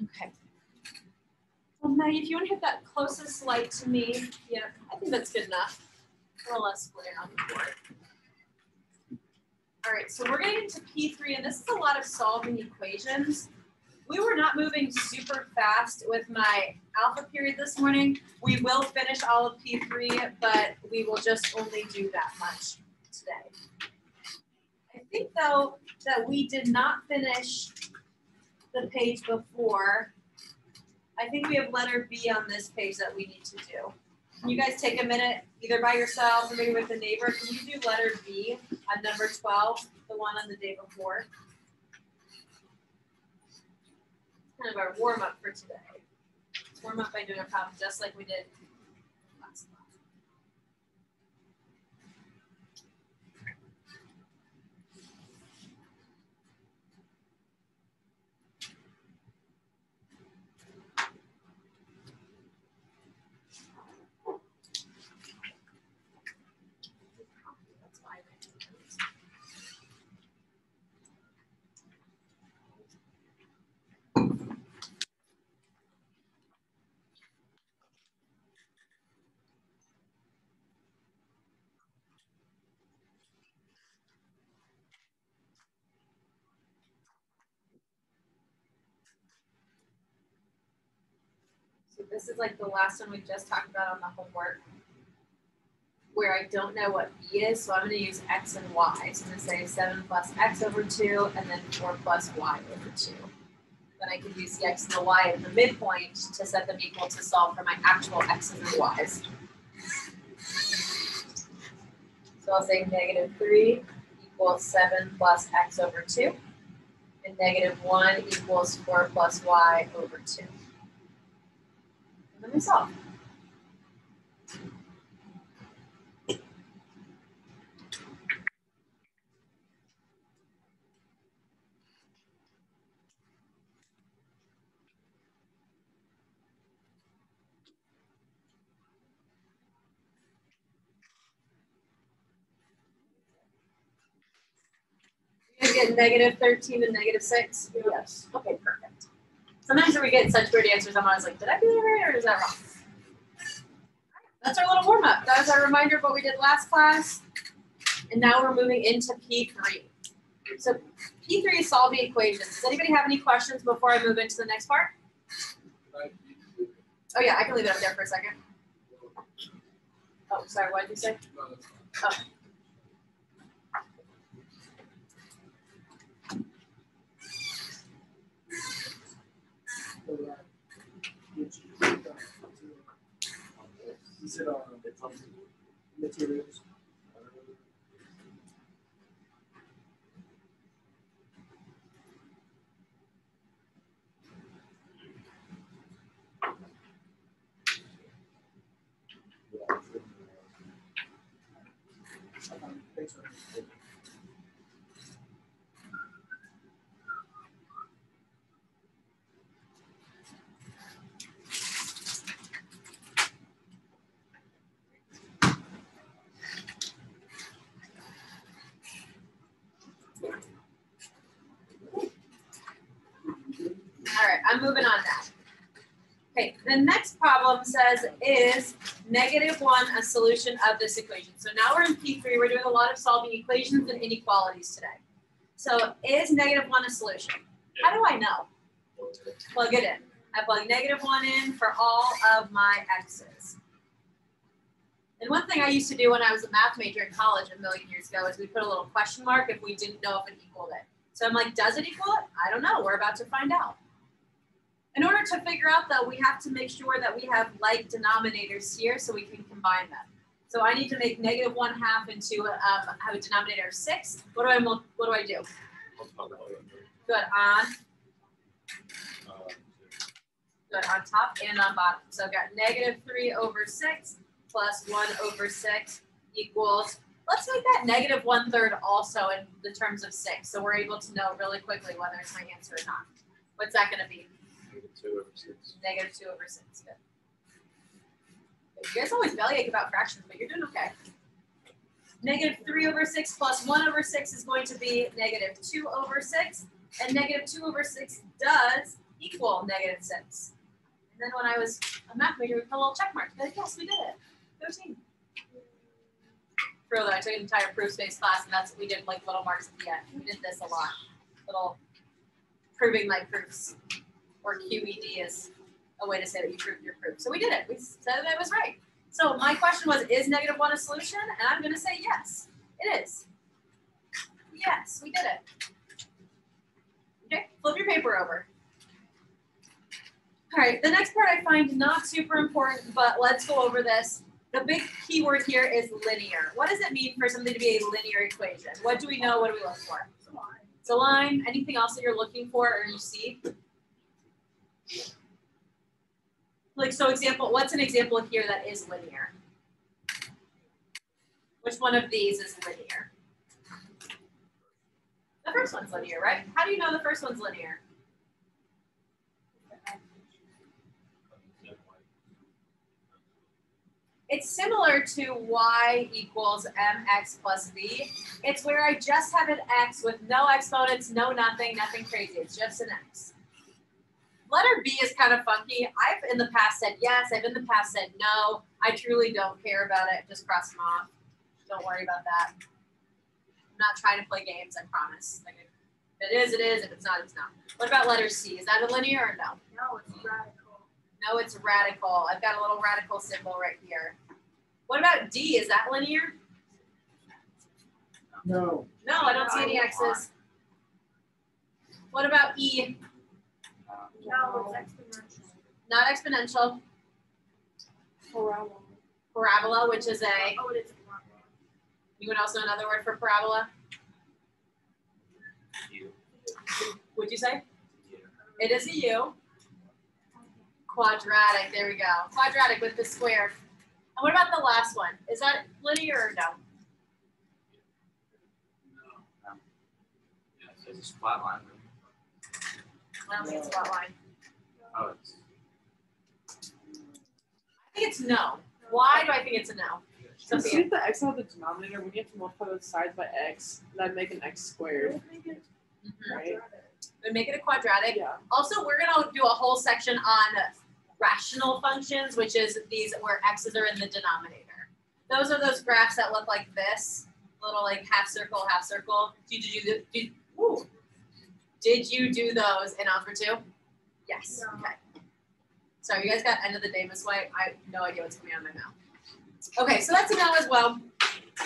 Okay. Well, Maggie, if you want to hit that closest light to me, yeah, I think that's good enough. A little less glare on the board. All right, so we're getting into P3, and this is a lot of solving equations. We were not moving super fast with my alpha period this morning. We will finish all of P3, but we will just only do that much today. I think, though, that we did not finish the page before. I think we have letter B on this page that we need to do. Can you guys take a minute, either by yourself or maybe with a neighbor? Can you do letter B on number 12, the one on the day before? Kind of our warm up for today. Let's warm up by doing a problem just like we did last class. So this is like the last one we just talked about on the homework, where I don't know what B is, so I'm going to use X and Y. So I'm going to say 7 plus X over 2, and then 4 plus Y over 2. Then I can use the X and the Y at the midpoint to set them equal to solve for my actual X's and Y's. So I'll say -3 equals 7 plus X over 2, and -1 equals 4 plus Y over 2. And then we solve. You get -13 and -6? Yes. Okay, perfect. Sometimes when we get such weird answers, I'm always like, did I do that right or is that wrong? That's our little warm up. That was our reminder of what we did last class. And now we're moving into P3. So P3 is solving equations. Does anybody have any questions before I move into the next part? Oh yeah, I can leave it up there for a second. Oh, sorry, what did you say? Oh. Is it on materials? All right, I'm moving on now. Okay, the next problem says, is -1 a solution of this equation? So now we're in P3, we're doing a lot of solving equations and inequalities today. So is -1 a solution? How do I know? Plug it in. I plug -1 in for all of my x's. And one thing I used to do when I was a math major in college a million years ago is we put a little question mark if we didn't know if it equaled it. So I'm like, does it equal it? I don't know. We're about to find out. In order to figure out, though, we have to make sure that we have like denominators here so we can combine them. So I need to make -1/2 into have a denominator of 6. What do I do? Good, on. Good, on top and on bottom. So I've got -3 over 6 plus 1 over 6 equals, let's make that -1/3 also in the terms of 6. So we're able to know really quickly whether it's my answer or not. What's that going to be? -2 over 6. -2 over 6. Good. You guys always bellyache about fractions, but you're doing okay. -3 over 6 plus 1 over 6 is going to be -2 over 6. And -2 over 6 does equal -6. And then when I was a math major, we put a little check mark. Like, yes, we did it. 13. Further, I took an entire proof space class, and that's what we did, like little marks at the end. We did this a lot. Little proving my proofs, or QED is a way to say that you proved your proof. So we did it. We said that it was right. So my question was, is -1 a solution? And I'm going to say yes, it is. Yes, we did it. Okay, flip your paper over. All right, the next part I find not super important, but let's go over this. The big key word here is linear. What does it mean for something to be a linear equation? What do we know? What do we look for? It's a line. Anything else that you're looking for or you see? Like, so example, what's an example here that is linear? Which one of these is linear? The first one's linear, right? How do you know the first one's linear? It's similar to y equals mx plus b. It's where I just have an x with no exponents, no nothing crazy. It's just an x. Letter B is kind of funky. I've in the past said yes. I've in the past said no. I truly don't care about it. Just cross them off. Don't worry about that. I'm not trying to play games, I promise. Like, if it is, it is. If it's not, it's not. What about letter C? Is that a linear or no? No, it's radical. No, it's radical. I've got a little radical symbol right here. What about D? Is that linear? No. No, I don't see any X's. What about E? No, it's exponential. Not exponential. Parabola. Parabola, which is a, Oh, it is a parabola. anyone else know another word for parabola? Would you say? It is a U. Quadratic, there we go. Quadratic with the square. And what about the last one? Is that linear or no? No. Yeah, so it's a flat line. I don't think it's a flat line. Oh, it's. I think it's no. Why do I think it's a no? Because Sophia. if the x on the denominator, we need to multiply both sides by x, that'd make an x squared, Mhm. right? We make it a quadratic. Yeah. Also, we're gonna do a whole section on rational functions, which is these where x's are in the denominator. Those are those graphs that look like this, little like half circle, half circle. Did you do those in algebra 2? Yes. No. Okay. Sorry, you guys got end of the day, Miss White. I have no idea what's coming out of my mouth. Okay, so that's a no as well.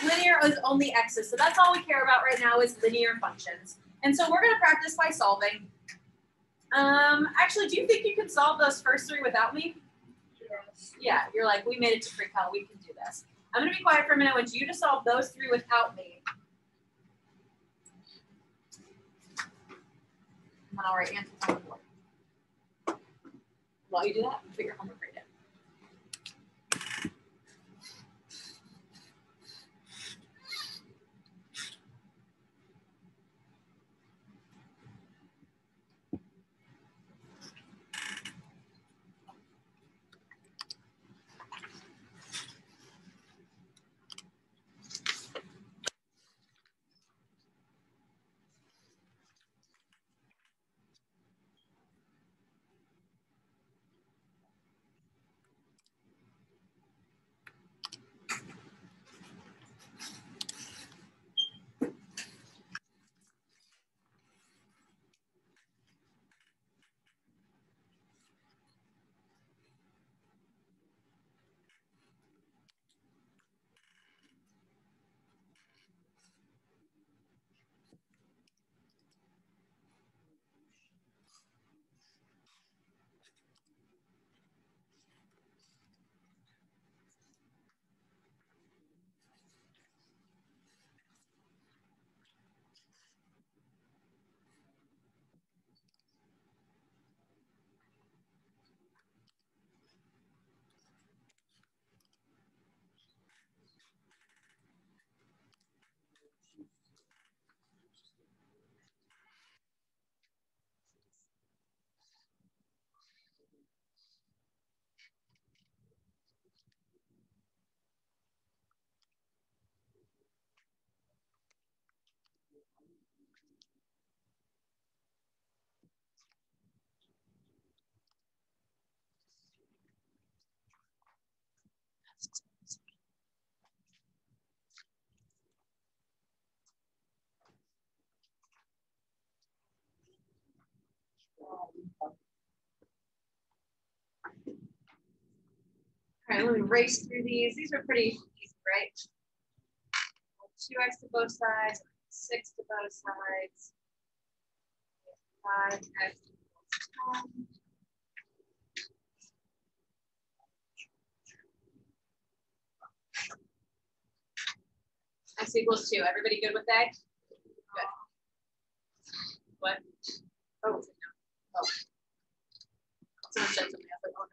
Linear is only x's, so that's all we care about right now is linear functions. And so we're going to practice by solving. Actually, do you think you can solve those first three without me? Yes. Yeah, you're like, we made it to pre-cal, we can do this. I'm going to be quiet for a minute. I want you to solve those three without me. And I'll write answers on the board. While you do that, put your homework right in. All right, let me race through these. These are pretty easy, right? 2x to both sides, 6 to both sides, 5x equals 10. X equals 2. Everybody good with that? Good. What? Oh, no. Oh. Someone said something. I was like, oh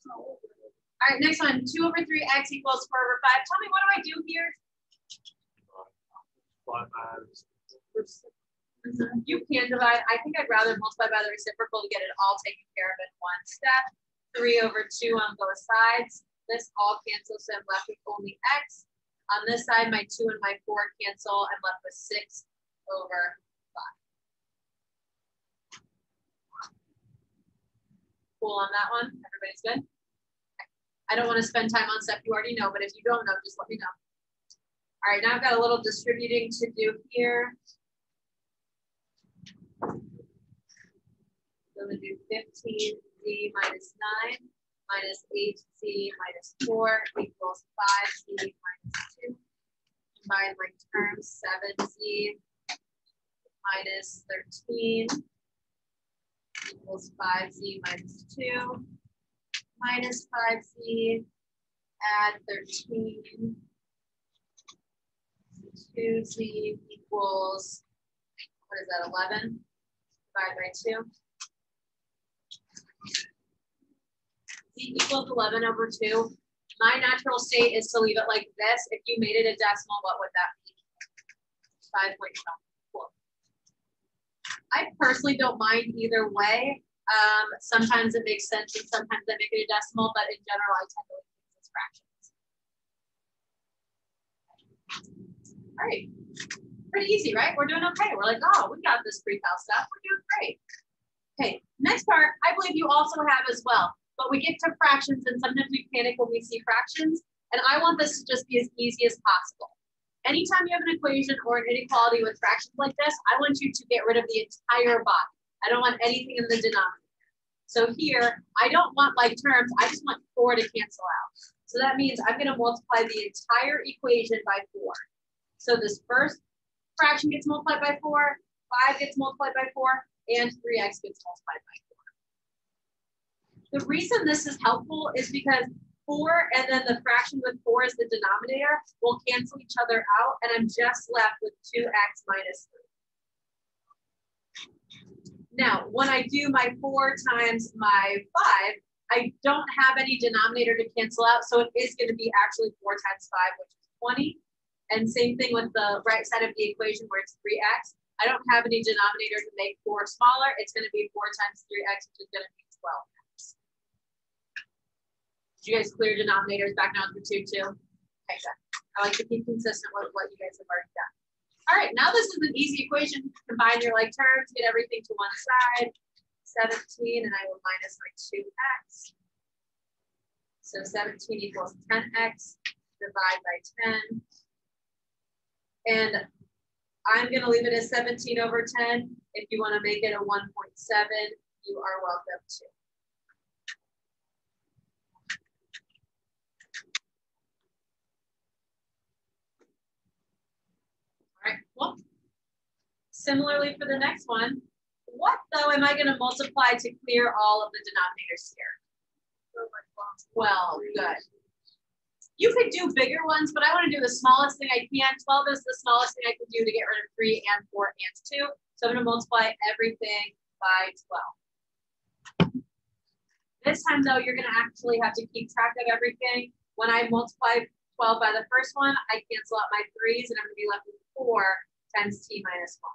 no. All right, next one. 2 over 3x equals 4 over 5. Tell me, what do I do here? You can divide. I think I'd rather multiply by the reciprocal to get it all taken care of in one step. 3 over 2 on both sides. This all cancels, so I'm left with only x. On this side, my 2 and my 4 cancel. I'm left with 6 over 5. Cool on that one? Everybody's good? Okay. I don't want to spend time on stuff you already know, but if you don't know, just let me know. All right, now I've got a little distributing to do here. So I'm going to do 15z minus 9 minus 8z minus 4 equals 5z minus 2. Combine my terms, 7z minus 13 equals 5z minus 2 minus 5z, add 13, 2z equals, what is that, 11? Divide by 2. Z equals 11 over 2. My natural state is to leave it like this. If you made it a decimal, what would that be? 5.5. Cool. I personally don't mind either way. Sometimes it makes sense and sometimes I make it a decimal, but in general, I tend to leave things as fractions. All right. Pretty easy, right? We're doing okay. We're like, oh, we got this pre-cal stuff. We're doing great. Okay, next part, I believe you also have as well. But we get to fractions and sometimes we panic when we see fractions. And I want this to just be as easy as possible. Anytime you have an equation or an inequality with fractions like this, I want you to get rid of the entire body. I don't want anything in the denominator. So here, I don't want like terms, I just want 4 to cancel out. So that means I'm going to multiply the entire equation by 4. So this first fraction gets multiplied by 4, 5 gets multiplied by 4, and 3x gets multiplied by 4. The reason this is helpful is because 4 and then the fraction with 4 as the denominator will cancel each other out, and I'm just left with 2x minus 3. Now, when I do my 4 times my 5, I don't have any denominator to cancel out, so it is going to be actually 4 times 5, which is 20. And same thing with the right side of the equation where it's 3x. I don't have any denominator to make 4 smaller. It's going to be 4 times 3x, which is going to be 12x. Did you guys clear denominators back down to 2 too? Okay, good. I like to keep consistent with what you guys have already done. All right, now this is an easy equation. Combine your like terms, get everything to one side. 17, and I will minus my 2x. So 17 equals 10x. Divide by 10. And I'm going to leave it as 17 over 10. If you want to make it a 1.7, you are welcome to. All right, well, similarly for the next one, what though am I going to multiply to clear all of the denominators here? 12, good. You could do bigger ones, but I want to do the smallest thing I can. 12 is the smallest thing I can do to get rid of 3 and 4 and 2. So I'm going to multiply everything by 12. This time though, you're going to actually have to keep track of everything. When I multiply 12 by the first one, I cancel out my 3's and I'm going to be left with 4 times t minus 1.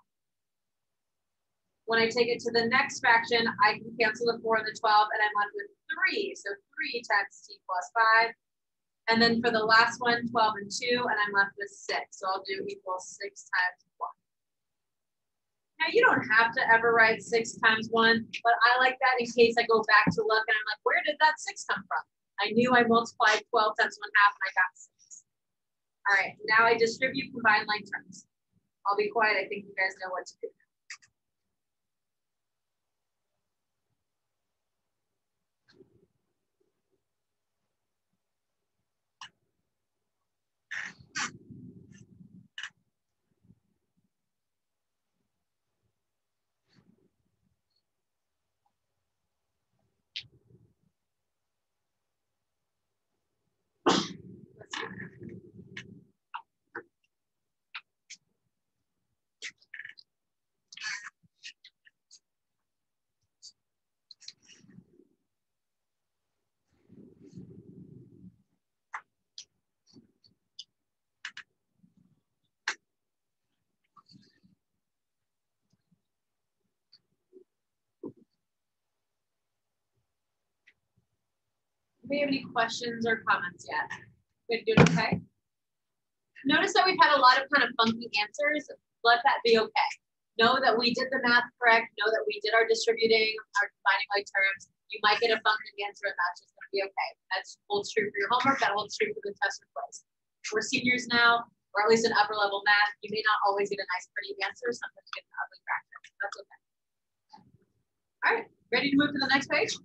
When I take it to the next fraction, I can cancel the 4 and the 12 and I'm left with 3. So 3 times t plus 5. And then for the last one, 12 and 2, and I'm left with 6. So I'll do equals 6 times 1. Now you don't have to ever write 6 times 1, but I like that in case I go back to look and I'm like, where did that 6 come from? I knew I multiplied 12 times 1/2 and I got 6. All right, now I distribute combined like terms. I'll be quiet. I think you guys know what to do. we have any questions or comments yet? We're doing okay? Notice that we've had a lot of kind of funky answers. Let that be okay. Know that we did the math correct. Know that we did our distributing, our combining like terms. You might get a funky answer and that's just gonna be okay. That holds true for your homework, that holds true for the test or quiz. We're seniors now, or at least in upper level math. You may not always get a nice pretty answer. Sometimes you get an ugly practice. That's okay. All right, ready to move to the next page? All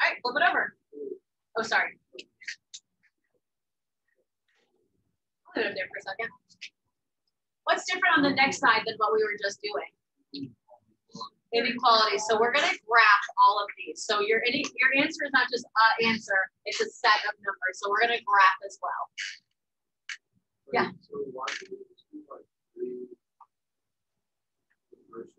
right, flip it over. Oh, sorry. I'll leave it up there for a second. What's different on the next side than what we were just doing? Inequality. So we're going to graph all of these. So your answer is not just an answer, it's a set of numbers. So we're going to graph as well. Yeah. So why do we do like 3 versus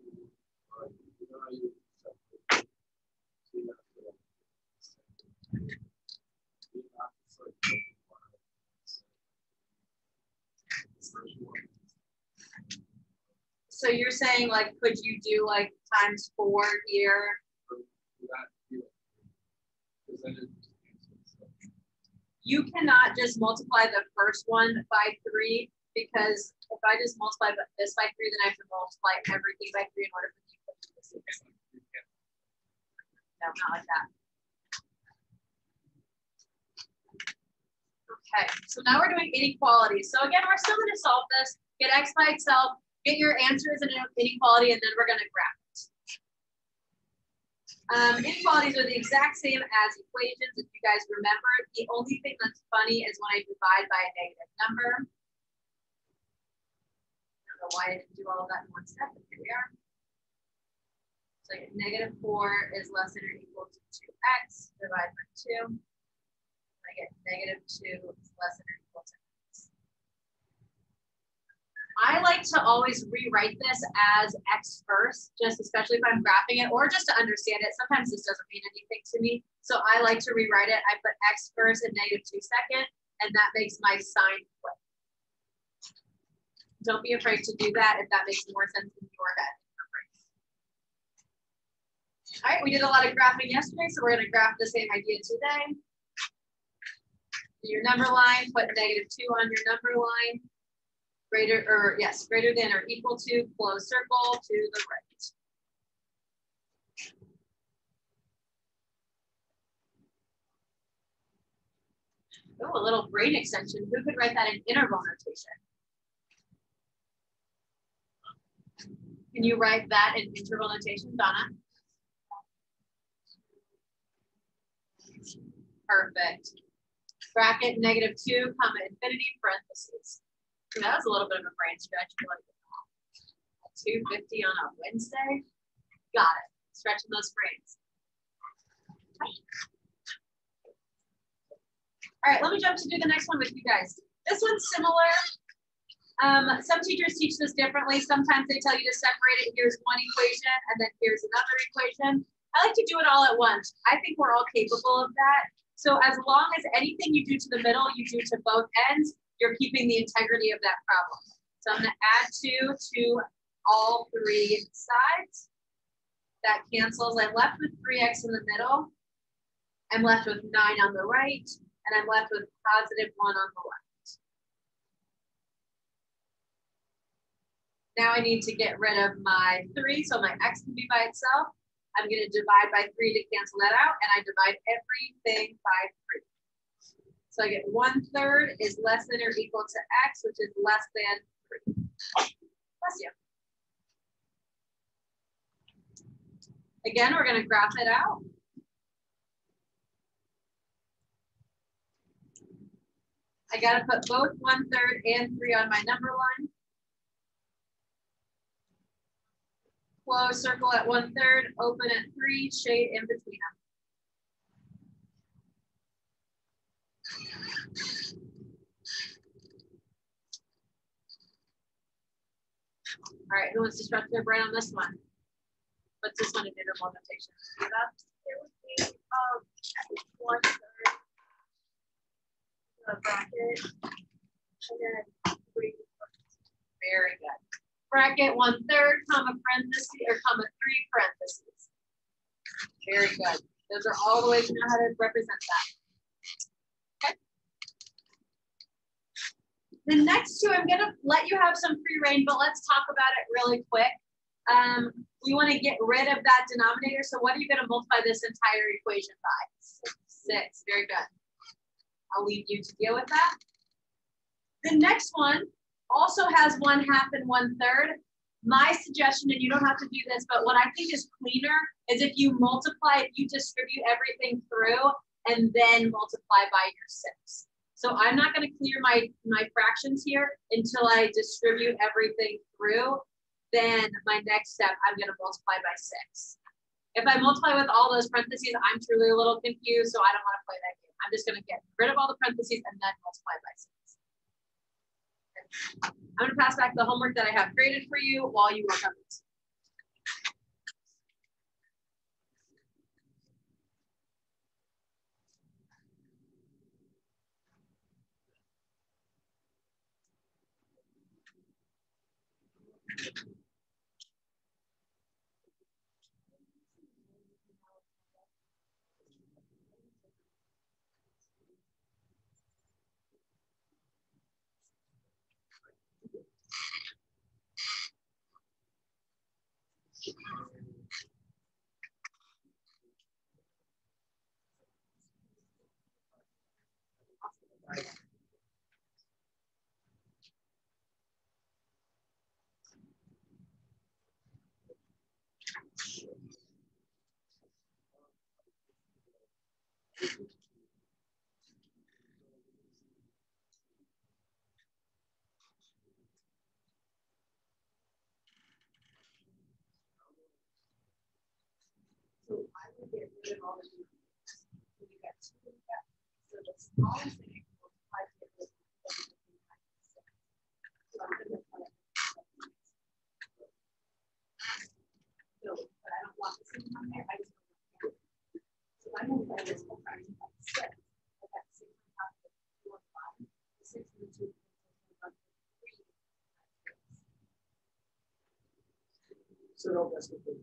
So you're saying like, could you do like times 4 here? You cannot just multiply the first one by 3 because if I just multiply this by 3, then I have to multiply everything by 3 in order for the equation to be the same. No, not like that. Okay, so now we're doing inequality. So again, we're still going to solve this. Get x by itself, get your answers in inequality, and then we're going to graph it. Inequalities are the exact same as equations. If you guys remember, the only thing that's funny is when I divide by a negative number. I don't know why I didn't do all of that in one step, but here we are. So negative 4 is less than or equal to 2x, divide by 2. I get negative 2 is less than or equal to x. I like to always rewrite this as x first, just especially if I'm graphing it or just to understand it. Sometimes this doesn't mean anything to me. So I like to rewrite it. I put x first and negative 2 second, and that makes my sign flip. Don't be afraid to do that if that makes more sense in your head. All right, we did a lot of graphing yesterday, so we're going to graph the same idea today. Your number line, put negative 2 on your number line. Greater than or equal to, close circle to the right. Oh, a little brain extension. Who could write that in interval notation? Can you write that in interval notation, Donna? Perfect. Bracket negative 2, comma, infinity, parentheses. So that was a little bit of a brain stretch. 250 on a Wednesday. Got it. Stretching those brains. All right, let me jump to do the next one with you guys. This one's similar. Some teachers teach this differently. Sometimes they tell you to separate it. Here's one equation, and then here's another equation. I like to do it all at once. I think we're all capable of that. So as long as anything you do to the middle, you do to both ends, you're keeping the integrity of that problem. So I'm going to add 2 to all 3 sides. That cancels. I'm left with 3x in the middle. I'm left with 9 on the right, and I'm left with positive 1 on the left. Now I need to get rid of my 3, so my x can be by itself. I'm going to divide by 3 to cancel that out, and I divide everything by 3. So I get 1/3 is less than or equal to x, which is less than 3. Bless you. Again, we're going to graph it out. I got to put both 1/3 and 3 on my number line. Close circle at 1/3, open at 3, shade in between them. All right, who wants to stretch their brain on this one? What's this one in interval notation? It would be 1/3 the bracket and then 3. Very good. Bracket 1/3, comma, parentheses, or comma, 3 parentheses. Very good. Those are all the ways you know how to represent that. The next two, I'm gonna let you have some free reign, but let's talk about it really quick. We want to get rid of that denominator. So what are you going to multiply this entire equation by? 6. Very good. I'll leave you to deal with that. The next one also has 1/2 and 1/3. My suggestion, and you don't have to do this, but what I think is cleaner is if you multiply, if you distribute everything through and then multiply by your 6. So I'm not going to clear my fractions here until I distribute everything through. Then my next step, I'm going to multiply by 6. If I multiply with all those parentheses, I'm truly a little confused, so I don't want to play that game. I'm just going to get rid of all the parentheses and then multiply by 6. Okay. I'm going to pass back the homework that I have created for you while you work on this. So I will get rid of all the numbers. So we got 2 of that. So the smallest thing multiplied with 6. So I'm going to put it. So, but I don't want this in there. I just want it. So I'm going to multiply this whole fraction by 6. I got 6 on top of 2 and 5. 6 and 2 3. So no, that's the thing.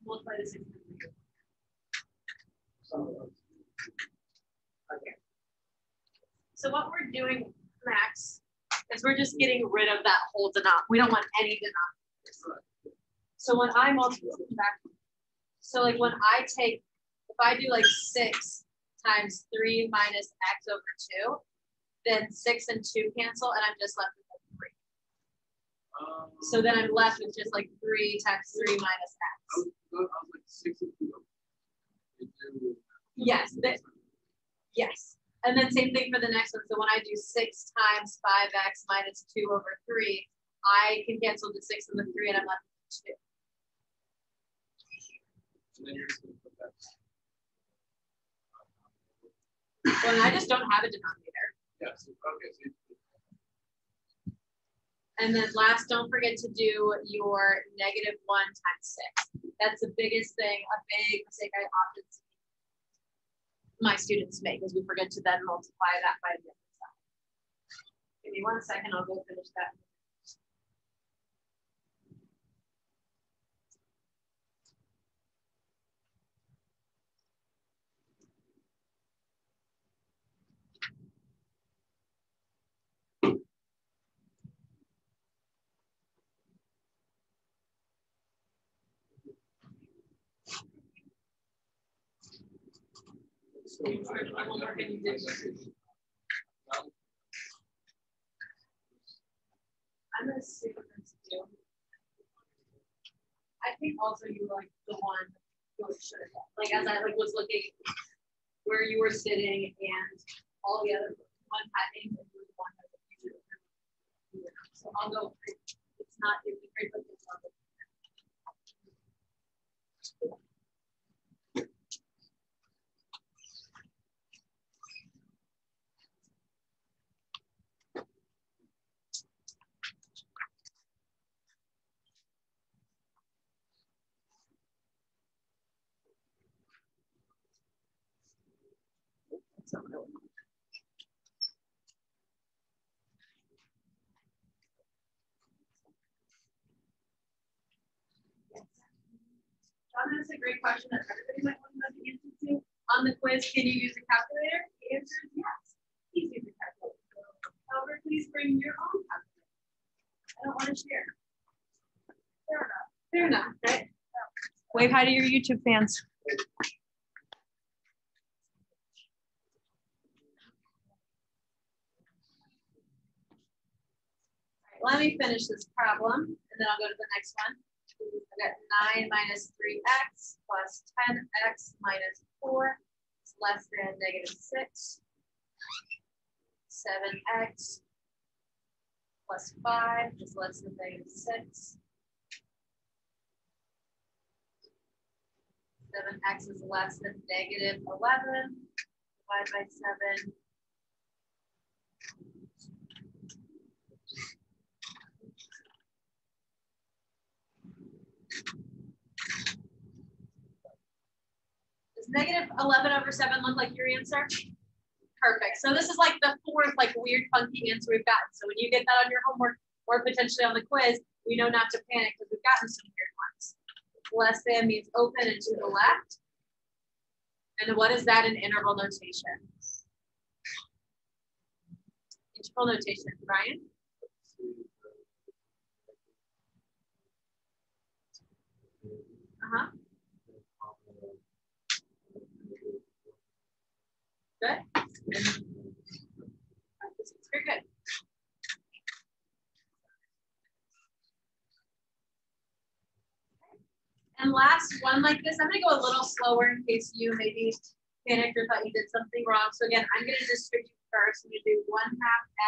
Multiply the 6 and 3. Okay. So what we're doing, Max, is we're just getting rid of that whole denominator. We don't want any denominators. So when I multiply back, so like when I take, if I do like 6 times 3 minus x over 2, then 6 and 2 cancel, and I'm just left with like 3. So then I'm left with just like 3 times 3 minus x. I was like 6 and 2. Yes. Yes. And then same thing for the next one. So when I do 6 times 5x minus 2 over 3, I can cancel the 6 and the 3, and I'm left with 2. And then you're just going to put that. Well, and I just don't have a denominator. Yes. Okay. So And then last, don't forget to do your -1 times 6. That's the biggest thing, a big mistake I often see my students make, is we forget to then multiply that by the other side. Give me 1 second, I'll go finish that. I'm gonna see what this do. I think also you were like the one who was sure. Like as I like was looking where you were sitting and all the other one typing, and you were the one that was usually. So I'll go. It's not it'd be great, but it's not. John, that's a great question that everybody might want to know the answer to. On the quiz, can you use a calculator? The answer is yes. Please use a calculator. Over, please. Wave hi to your YouTube fans. Let me finish this problem, and then I'll go to the next one. I got 9 minus 3x plus 10x minus 4 is less than negative 6. 7x plus 5 is less than negative 6. 7x is less than negative 11. Divide by 7. Does negative 11 over 7 look like your answer? Perfect. So this is like the fourth like weird funky answer we've gotten. So when you get that on your homework or potentially on the quiz, we know not to panic because we've gotten some weird ones. Less than means open and to the left. And what is that in interval notation? Interval notation, Brian? Uh-huh. Good. Very good. And last one like this, I'm going to go a little slower in case you maybe panicked or thought you did something wrong. So again, I'm going to distribute first. I'm going to do 1/2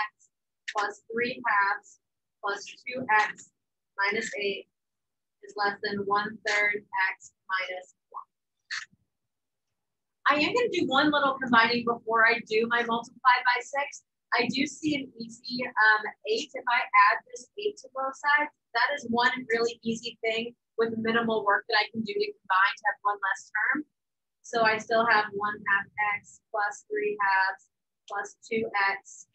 x plus 3 halves plus 2x minus 8 is less than 1/3 x minus 1. I am going to do one little combining before I do my multiply by 6. I do see an easy 8. If I add this 8 to both sides, that is one really easy thing with minimal work that I can do to combine to have one less term. So I still have 1/2 x plus 3 halves plus 2x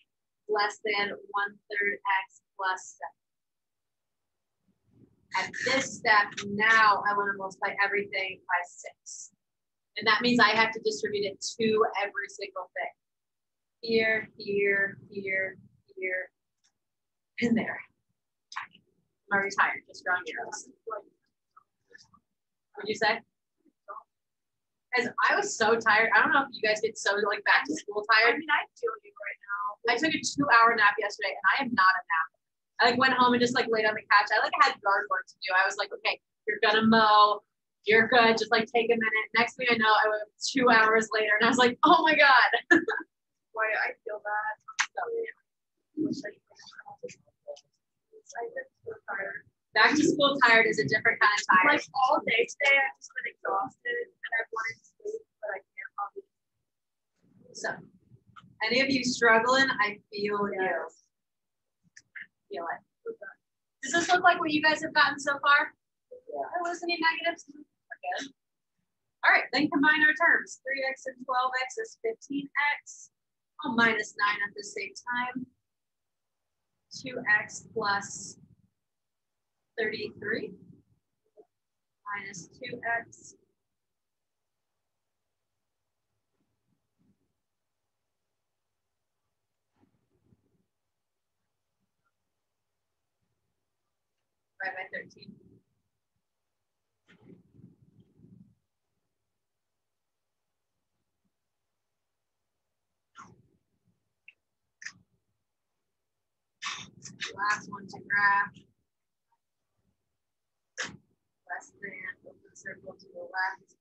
less than 1/3 x plus 7. At this step, now I want to multiply everything by 6. And that means I have to distribute it to every single thing. Here, here, here, here, and there. I'm already tired, just drawing arrows. What'd you say? As I was so tired. I don't know if you guys get so like back to school tired. I mean, I feel you right now. I took a 2-hour nap yesterday, and I am not a napper. I like went home and just like laid on the couch. I like had yard work to do. I was like, okay, you're gonna mow. You're good. Just like take a minute. Next thing I know, I was 2 hours later, and I was like, oh my god. Why I feel bad. Back to school tired is a different kind of tired. Like all day today, I've just been exhausted and I wanted to sleep, but I can't obviously. So, any of you struggling, I feel you. Feel it. Does this look like what you guys have gotten so far? Yeah. Are listening negatives? Good. All right, then combine our terms. 3x and 12x is 15x. I'll minus 9 at the same time. 2x plus 33 minus 2x. Divided by 13. Last one to graph. Less than, open circle to the left.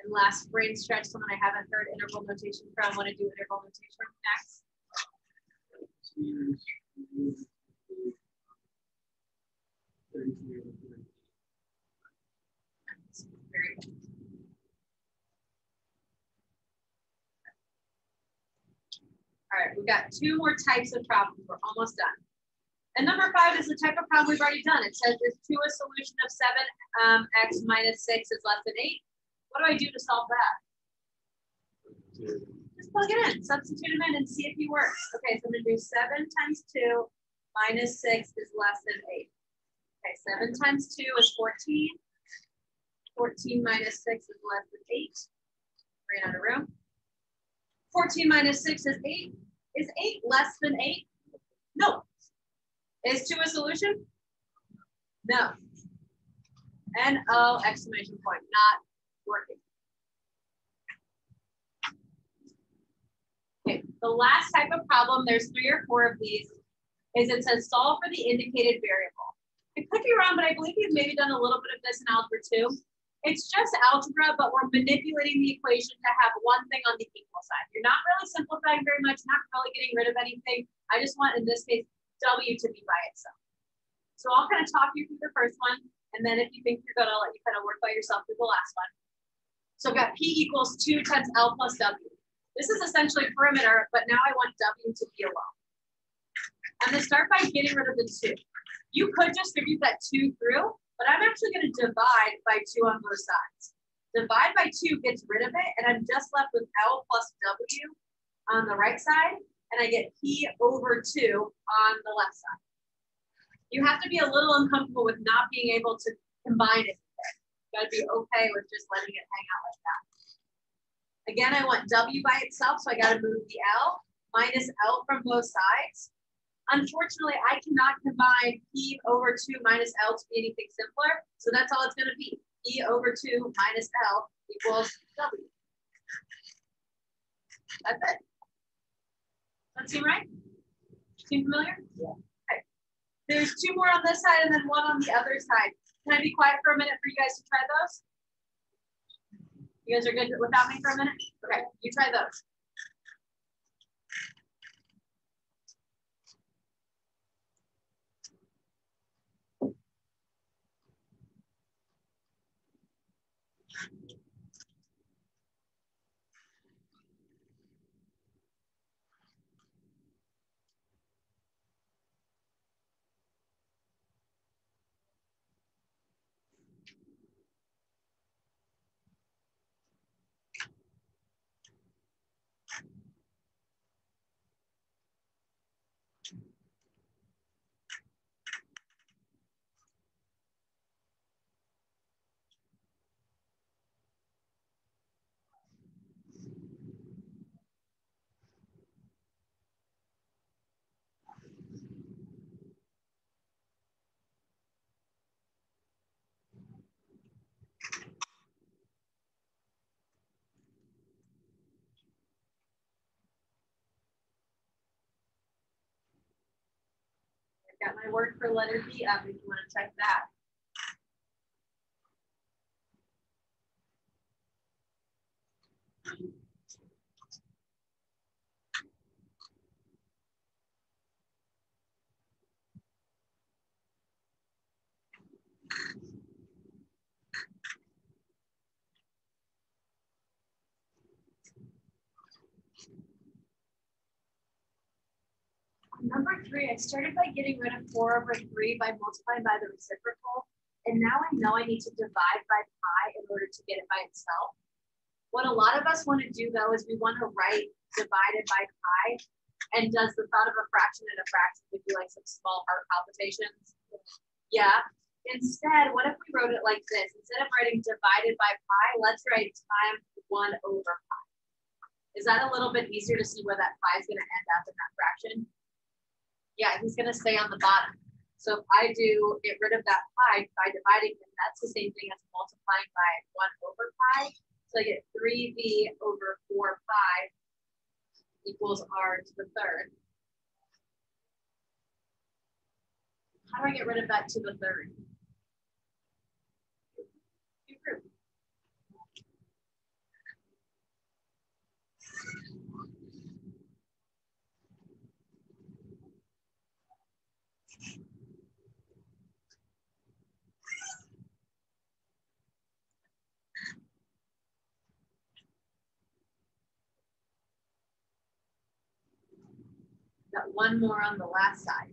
And last brain stretch, someone I haven't heard interval notation from. Want to do interval notation next? Very good. All right, we've got 2 more types of problems. We're almost done. And number 5 is the type of problem we've already done. It says if 2 a solution of 7x minus 6 is less than 8. What do I do to solve that? Just plug it in, substitute them in and see if he works. Okay, so I'm gonna do 7 times 2 minus 6 is less than 8. Okay, 7 times 2 is 14. 14 minus 6 is less than 8. Ran out of room. 14 minus 6 is 8. Is 8 less than 8? No. Is 2 a solution? No. NO exclamation point, not working. Okay, the last type of problem, there's 3 or 4 of these, is it says solve for the indicated variable. I could be wrong, but I believe you've maybe done a little bit of this in Algebra 2. It's just algebra, but we're manipulating the equation to have one thing on the equal side. You're not really simplifying very much, not really getting rid of anything. I just want, in this case, W to be by itself. So I'll kind of talk you through the first one, and then if you think you're good, I'll let you kind of work by yourself through the last one. So I've got P equals 2 times L plus W. This is essentially perimeter, but now I want W to be alone. I'm going to start by getting rid of the 2. You could distribute that 2 through, but I'm actually going to divide by 2 on both sides. Divide by 2 gets rid of it, and I'm just left with L plus W on the right side, and I get P over 2 on the left side. You have to be a little uncomfortable with not being able to combine it. You got to be okay with just letting it hang out like that. Again, I want W by itself, so I got to move the L minus L from both sides. Unfortunately, I cannot combine P over 2 minus L to be anything simpler, so that's all it's going to be. P over 2 minus L equals W. That's it. That seem right? Seem familiar? Yeah. Okay. There's 2 more on this side and then 1 on the other side. Can I be quiet for a minute for you guys to try those? You guys are good without me for a minute? Okay, you try those. Got my word for letter B up if you want to check that. Number 3, I started by getting rid of 4 over 3 by multiplying by the reciprocal. And now I know I need to divide by pi in order to get it by itself. What a lot of us want to do, though, is we want to write divided by pi. And does the thought of a fraction and a fraction give you like some small heart palpitations? Yeah. Instead, what if we wrote it like this? Instead of writing divided by pi, let's write times 1 over pi. Is that a little bit easier to see where that pi is going to end up in that fraction? Yeah, he's going to stay on the bottom. So if I do get rid of that pi by dividing them, that's the same thing as multiplying by 1 over pi. So I get 3b over 4 pi equals r to the 3rd. How do I get rid of that to the 3rd? Got 1 more on the last side.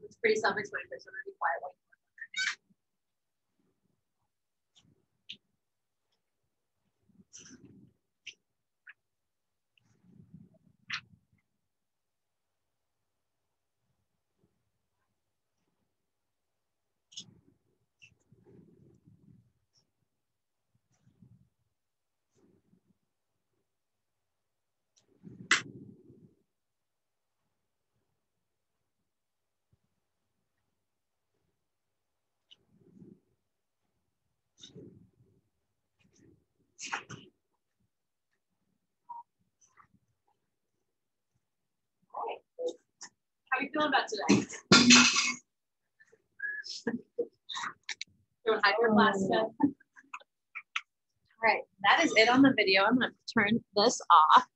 It's pretty self-explanatory, so I'm going to be quiet while you work on it. How are you feeling about today? Don't hide your glasses. All right, that is it on the video. I'm going to turn this off.